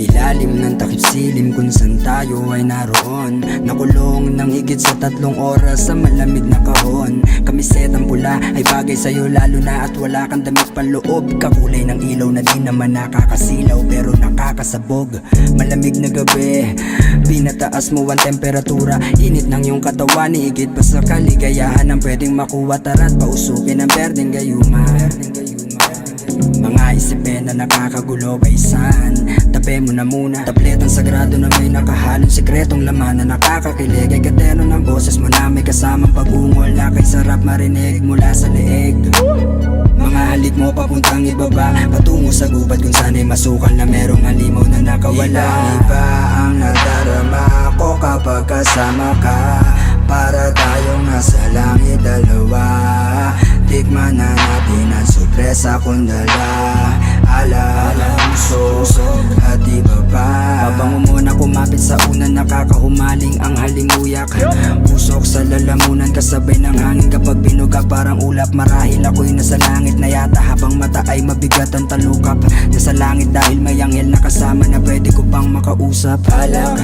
ilalim ng takip silim kung saan tayo ay naroon. Nakulong ng higit sa 3 oras sa malamig na kahon. Kamisetang pula ay bagay sa'yo lalo na at wala kang damit panloob. Kakulay ng ilaw na di naman nakakasilaw pero nakakasabog. Malamig na gabi, pinataas mo ang temperatura. Init ng iyong katawan, higit pa sa kaligayahan ang pwedeng makuha. Tara't pausukin ang berdeng gayuma. Mga isipin na nakakagulo ay saan? Tabi mo na muna, tabletang sagrado na may nakahalong sikretong laman na nakakakilig. Ay katero ng boses mo na may kasamang pag-ungol na kay sarap marinig mula sa leeg. Mga halik mo papuntang ibaba, patungo sa gubat kung sana'y masukal na merong halimaw na nakawala. Iba ang nadarama ko kapag kasama ka, para tayong nasa langit dalawa. Tikman na natin ang sorpresa kung dala. Alam, puso at iba pa. Babango muna kumapit sa unan, nakakahumaling ang halinguyak. Pusok sa lalamunan kasabay ng hangin kapag binuga parang ulap. Marahil ako'y nasa langit na yata habang mata ay mabigat ang talukap. Nasa langit dahil may anghel na kasama na pwede ko pang makausap. Alak,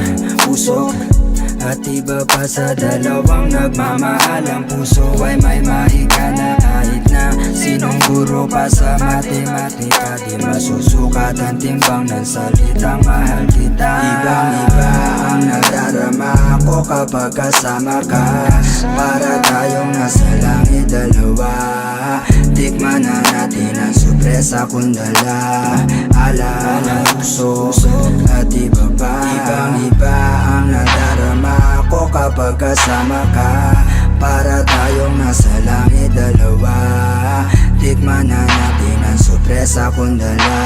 pusok at iba pa sa dalawang nagmamahal. Ang puso ay may mahika na kahit na sinong guro pa sa matematika. Di masusukat ang timbang ng salitang mahal kita. Ibang iba ang nadarama ko kapag kasama ka, para tayong nasa langit dalawa. Tikman na natin ang sorpresa kung dala. Alam, puso at iba pa. Ibang iba ang nadarama ko kapag kasama ka, para tayong nasa langit dalawa. Tikman na natin ang sorpresa kung dala.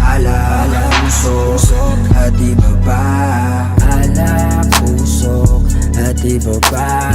Alam, puso at iba pa. Alam, puso at iba pa.